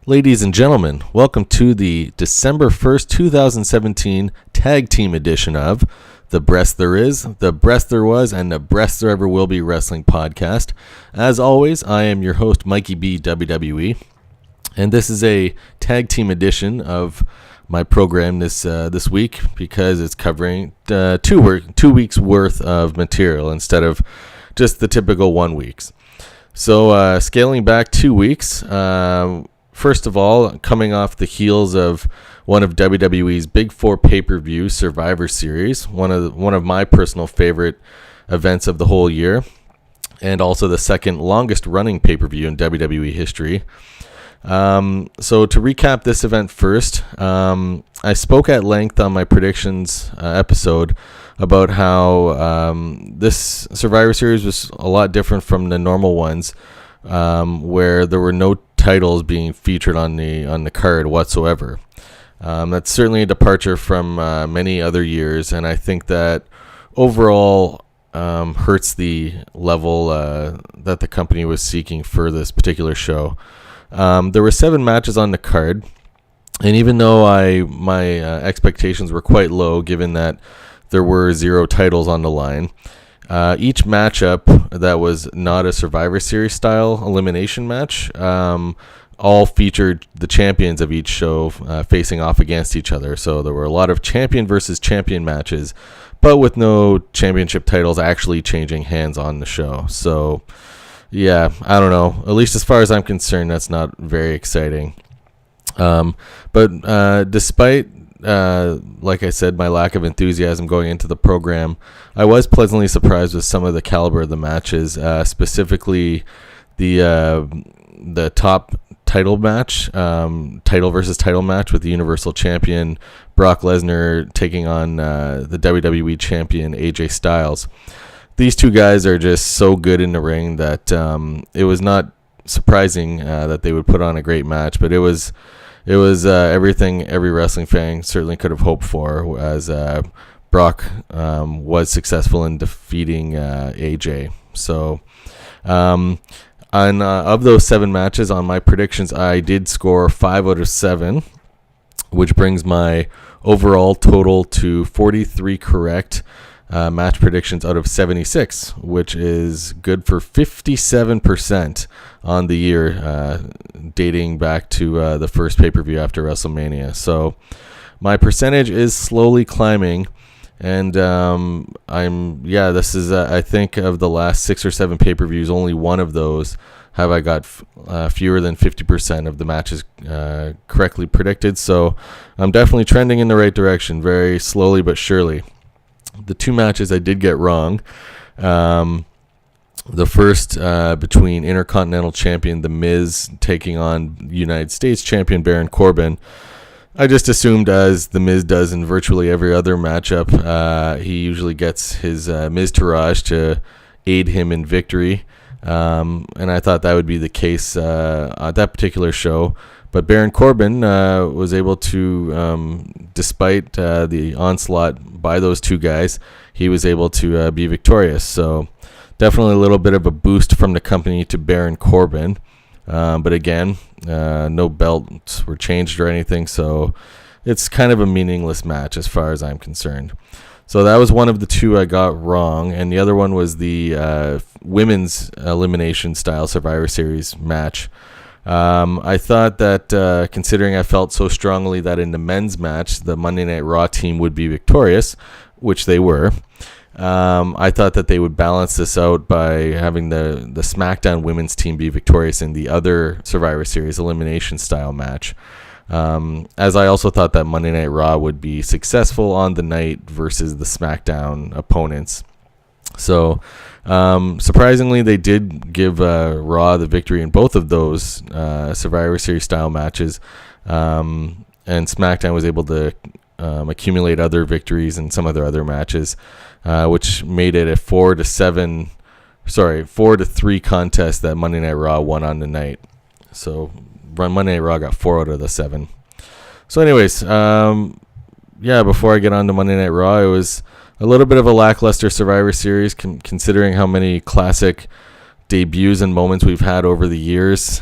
Ladies and gentlemen, welcome to the December 1st, 2017 Tag Team edition of The Breast There Is, The Breast There Was, and The Breast There Ever Will Be Wrestling Podcast. As always, I am your host, Mikey B, WWE, and this is a Tag Team edition of my program this week because it's covering 2 weeks worth of material instead of just the typical 1 weeks. So scaling back 2 weeks, first of all, coming off the heels of one of WWE's Big Four pay-per-view, Survivor Series, one of my personal favorite events of the whole year, and also the second longest running pay-per-view in WWE history. So to recap this event first, I spoke at length on my predictions episode about how this Survivor Series was a lot different from the normal ones, where there were no titles being featured on the card whatsoever. That's certainly a departure from many other years, and I think that overall hurts the level that the company was seeking for this particular show. There were 7 matches on the card, and even though my expectations were quite low, given that there were 0 titles on the line, each matchup that was not a Survivor Series style elimination match all featured the champions of each show facing off against each other. So there were a lot of champion versus champion matches, but with no championship titles actually changing hands on the show. So yeah, I don't know. At least as far as I'm concerned, that's not very exciting. But despite like I said, my lack of enthusiasm going into the program, I was pleasantly surprised with some of the caliber of the matches, specifically the top title match, title versus title match with the Universal Champion Brock Lesnar taking on the WWE Champion AJ Styles. These two guys are just so good in the ring that it was not surprising that they would put on a great match, but it was everything every wrestling fan certainly could have hoped for, as Brock was successful in defeating AJ. So, of those 7 matches, on my predictions, I did score 5 out of 7, which brings my overall total to 43 correct match predictions out of 76, which is good for 57% on the year, dating back to the first pay-per-view after WrestleMania. So my percentage is slowly climbing, and this is I think of the last 6 or 7 pay-per-views, only one of those have I got fewer than 50% of the matches correctly predicted. So I'm definitely trending in the right direction, very slowly but surely. The 2 matches I did get wrong. The first between Intercontinental Champion The Miz taking on United States Champion Baron Corbin. I just assumed, as The Miz does in virtually every other matchup, he usually gets his Miztourage to aid him in victory. And I thought that would be the case at that particular show. But Baron Corbin was able to, despite the onslaught by those 2 guys, he was able to be victorious. So definitely a little bit of a boost from the company to Baron Corbin. But again, no belts were changed or anything, so it's kind of a meaningless match as far as I'm concerned. So that was one of the 2 I got wrong, and the other one was the women's elimination style Survivor Series match. I thought that considering I felt so strongly that in the men's match the Monday Night Raw team would be victorious, which they were, I thought that they would balance this out by having the Smackdown women's team be victorious in the other Survivor Series elimination style match, as I also thought that Monday Night Raw would be successful on the night versus the Smackdown opponents. So surprisingly, they did give Raw the victory in both of those Survivor Series style matches, and SmackDown was able to accumulate other victories in some of their other matches, which made it a 4-3 contest that Monday Night Raw won on the night. So Monday Night Raw got 4 out of the 7. So anyways, before I get on to Monday Night Raw, it was a little bit of a lackluster Survivor Series, considering how many classic debuts and moments we've had over the years.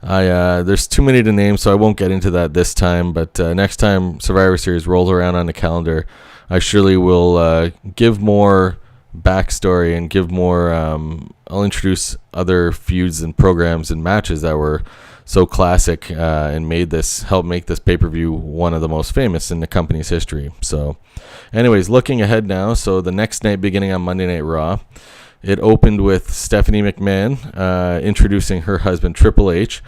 There's too many to name, so I won't get into that this time. But next time Survivor Series rolls around on the calendar, I surely will give more backstory and give more. I'll introduce other feuds and programs and matches that were so classic and helped make this pay-per-view one of the most famous in the company's history. So, anyways, looking ahead now. So the next night, beginning on Monday Night Raw, it opened with Stephanie McMahon introducing her husband Triple H,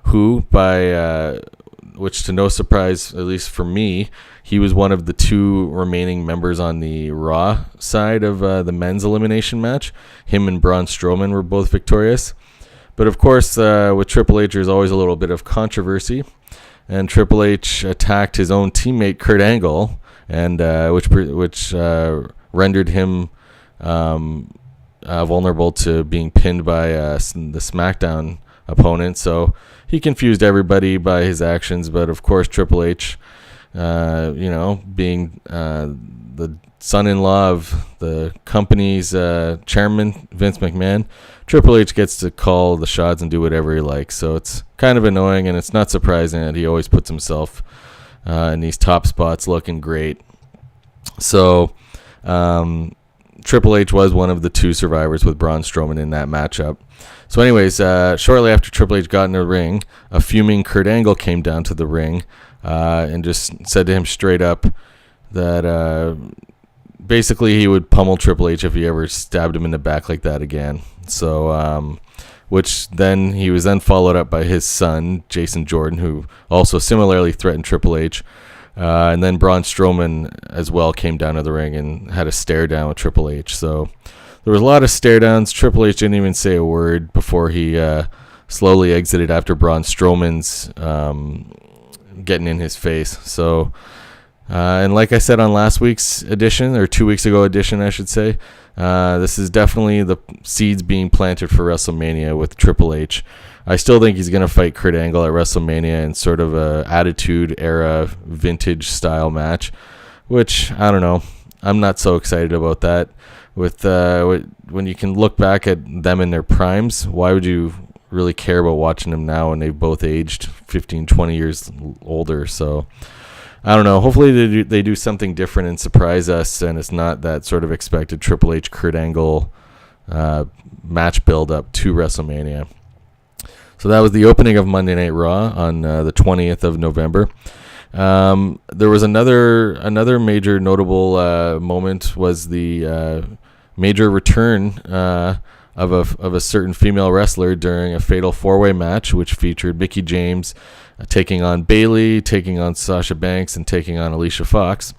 who, which to no surprise, at least for me, he was one of the two remaining members on the Raw side of the men's elimination match. Him and Braun Strowman were both victorious. But of course, with Triple H, there's always a little bit of controversy. And Triple H attacked his own teammate Kurt Angle, and which rendered him vulnerable to being pinned by the Smackdown opponent. So he confused everybody by his actions. But of course, Triple H, being the son-in-law of the company's chairman, Vince McMahon, Triple H gets to call the shots and do whatever he likes. So it's kind of annoying, and it's not surprising that he always puts himself in these top spots looking great. So Triple H was one of the two survivors with Braun Strowman in that matchup. So anyways, shortly after Triple H got in the ring, a fuming Kurt Angle came down to the ring and just said to him straight up that basically he would pummel Triple H if he ever stabbed him in the back like that again. So, which then he was then followed up by his son, Jason Jordan, who also similarly threatened Triple H. And then Braun Strowman as well came down to the ring and had a stare down with Triple H. So there was a lot of stare downs. Triple H didn't even say a word before he slowly exited after Braun Strowman's getting in his face. So, and like I said on last week's edition, or 2 weeks ago edition, I should say, this is definitely the seeds being planted for WrestleMania with Triple H. I still think he's going to fight Kurt Angle at WrestleMania in sort of a Attitude Era vintage style match, which, I don't know, I'm not so excited about that. With when you can look back at them in their primes, why would you really care about watching them now when they've both aged 15, 20 years older? So I don't know. Hopefully they do something different and surprise us, and it's not that sort of expected Triple H Kurt Angle match build up to WrestleMania. So that was the opening of Monday Night Raw on the 20th of November. There was another major notable moment was the major return of a certain female wrestler during a fatal four-way match, which featured Mickie James taking on Bayley, taking on Sasha Banks, and taking on Alicia Fox,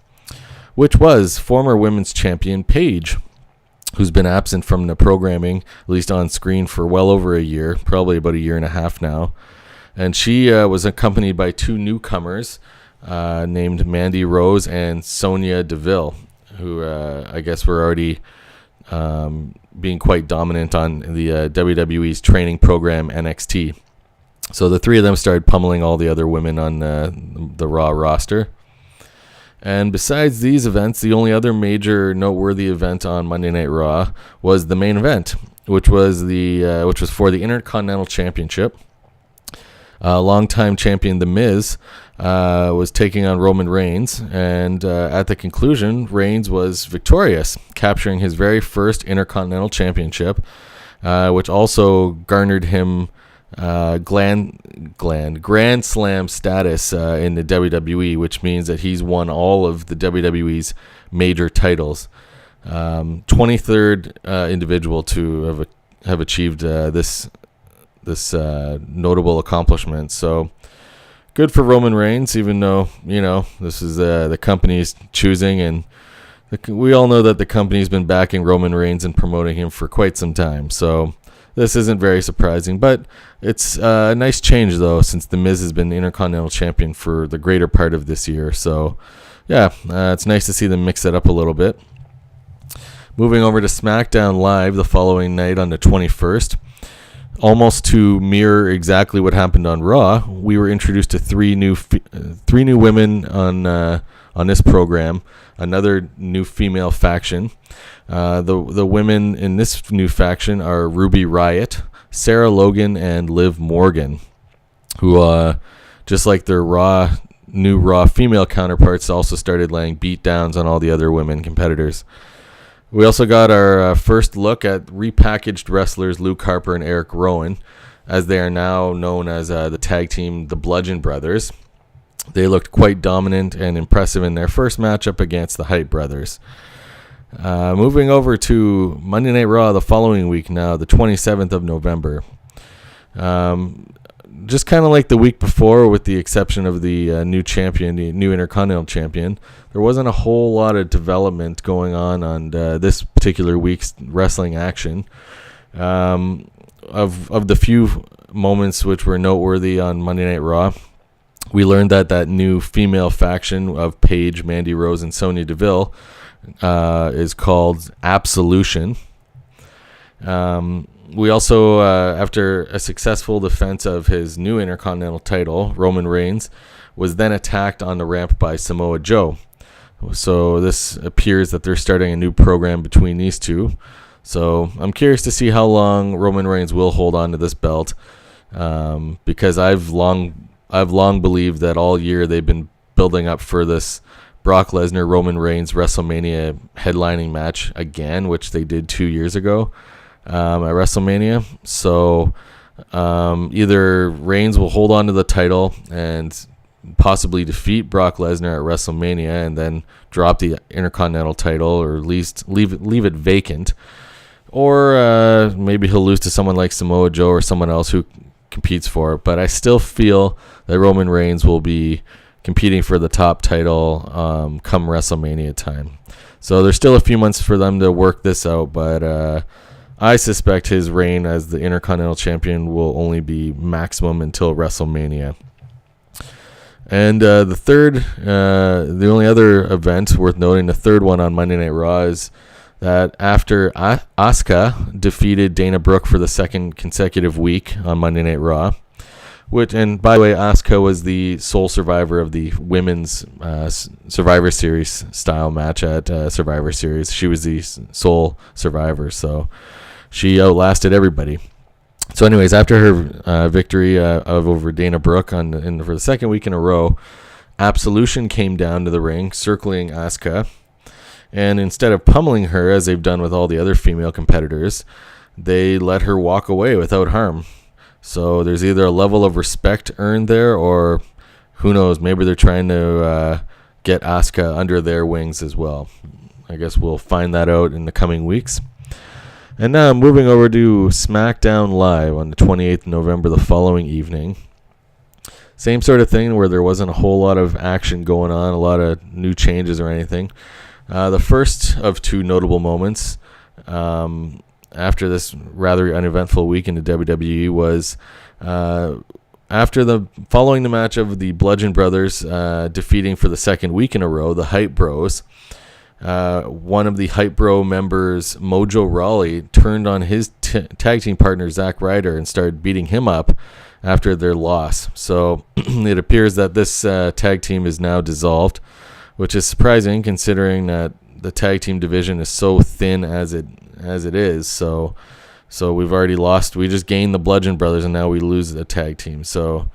which was former women's champion Paige, who's been absent from the programming, at least on screen, for well over a year, probably about a year and a half now. And she was accompanied by two newcomers named Mandy Rose and Sonya Deville, who I guess were already being quite dominant on the WWE's training program NXT. So the three of them started pummeling all the other women on the Raw roster. And besides these events, the only other major noteworthy event on Monday Night Raw was the main event, which was for the Intercontinental Championship. Longtime champion The Miz was taking on Roman Reigns, and at the conclusion, Reigns was victorious, capturing his very first Intercontinental Championship, which also garnered him Grand Slam status in the WWE, which means that he's won all of the WWE's major titles. 23rd individual to have achieved this notable accomplishment. So good for Roman Reigns, even though this is the company's choosing, and we all know that the company's been backing Roman Reigns and promoting him for quite some time. So this isn't very surprising, but it's a nice change, though, since The Miz has been Intercontinental Champion for the greater part of this year. So, yeah, it's nice to see them mix it up a little bit. Moving over to Smackdown Live the following night on the 21st, almost to mirror exactly what happened on Raw, we were introduced to three new women on this program, another new female faction. The women in this new faction are Ruby Riott, Sarah Logan, and Liv Morgan. who, just like their new Raw female counterparts, also started laying beatdowns on all the other women competitors. We also got our first look at repackaged wrestlers Luke Harper and Eric Rowan, as they are now known as the tag team The Bludgeon Brothers. They looked quite dominant and impressive in their first matchup against the Hype Brothers. Moving over to Monday Night Raw the following week now, the 27th of November. Just kind of like the week before, with the exception of the new champion, the new Intercontinental Champion, there wasn't a whole lot of development going on this particular week's wrestling action. Of the few moments which were noteworthy on Monday Night Raw, we learned that new female faction of Paige, Mandy Rose, and Sonya Deville is called Absolution. We also, after a successful defense of his new Intercontinental title, Roman Reigns was then attacked on the ramp by Samoa Joe. So this appears that they're starting a new program between these two. So I'm curious to see how long Roman Reigns will hold on to this belt, because I've long believed that all year they've been building up for this Brock Lesnar Roman Reigns WrestleMania headlining match again, which they did 2 years ago at WrestleMania. So either Reigns will hold on to the title and possibly defeat Brock Lesnar at WrestleMania and then drop the Intercontinental title, or at least leave it vacant, or maybe he'll lose to someone like Samoa Joe or someone else who competes for it. But I still feel that Roman Reigns will be competing for the top title come WrestleMania time. So there's still a few months for them to work this out, but I suspect his reign as the Intercontinental Champion will only be maximum until WrestleMania. And the only other event worth noting, the third one on Monday Night Raw, is that after Asuka defeated Dana Brooke for the second consecutive week on Monday Night Raw, and by the way, Asuka was the sole survivor of the women's Survivor Series style match at Survivor Series. She was the sole survivor, so she outlasted everybody. So anyways, after her victory over Dana Brooke for the second week in a row, Absolution came down to the ring, circling Asuka, and instead of pummeling her as they've done with all the other female competitors, they let her walk away without harm. So there's either a level of respect earned there, or who knows, maybe they're trying to get Asuka under their wings as well. I guess we'll find that out in the coming weeks. And now I'm moving over to Smackdown Live on the 28th of November, the following evening. Same sort of thing, where there wasn't a whole lot of action going on, a lot of new changes or anything. The first of two notable moments after this rather uneventful week in the WWE was following the match of the Bludgeon Brothers defeating for the second week in a row the Hype Bros. One of the Hype Bro members, Mojo Rawley, turned on his tag team partner Zack Ryder and started beating him up after their loss. So it appears that this tag team is now dissolved, which is surprising considering that the tag team division is so thin as it is. So we've already lost. We just gained the Bludgeon Brothers, and now we lose the tag team. So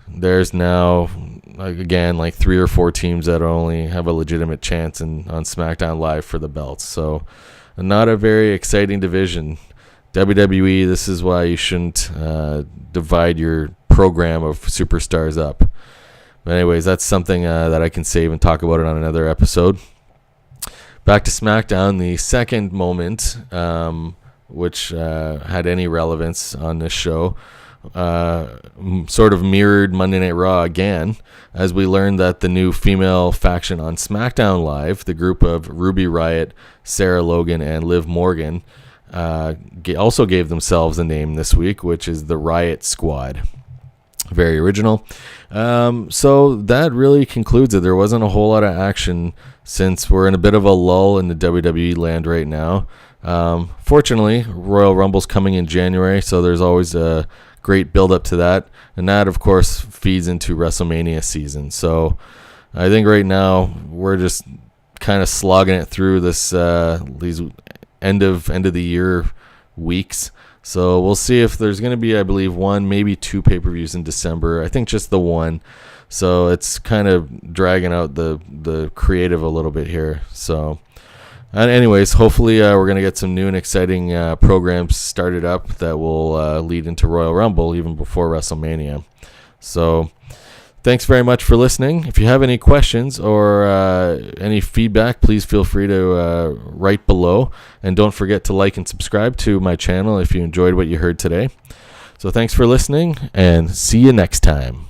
there's now, again, like 3 or 4 teams that only have a legitimate chance on SmackDown Live for the belts. So not a very exciting division. WWE, this is why you shouldn't divide your program of superstars up. But anyways, that's something that I can save and talk about it on another episode. Back to SmackDown, the second moment, which had any relevance on this show, sort of mirrored Monday Night Raw again, as we learned that the new female faction on SmackDown Live, the group of Ruby Riott, Sarah Logan, and Liv Morgan, also gave themselves a name this week, which is the Riott Squad. Very original. So that really concludes it. There wasn't a whole lot of action since we're in a bit of a lull in the WWE land right now. Fortunately, Royal Rumble's coming in January, so there's always a great build-up to that. And that, of course, feeds into WrestleMania season. So I think right now we're just kind of slogging it through these end of the year weeks. So we'll see if there's going to be, I believe, 1, maybe 2 pay-per-views in December. I think just the 1. So it's kind of dragging out the creative a little bit here. So anyways, hopefully we're going to get some new and exciting programs started up that will lead into Royal Rumble even before WrestleMania. So thanks very much for listening. If you have any questions or any feedback, please feel free to write below. And don't forget to like and subscribe to my channel if you enjoyed what you heard today. So thanks for listening, and see you next time.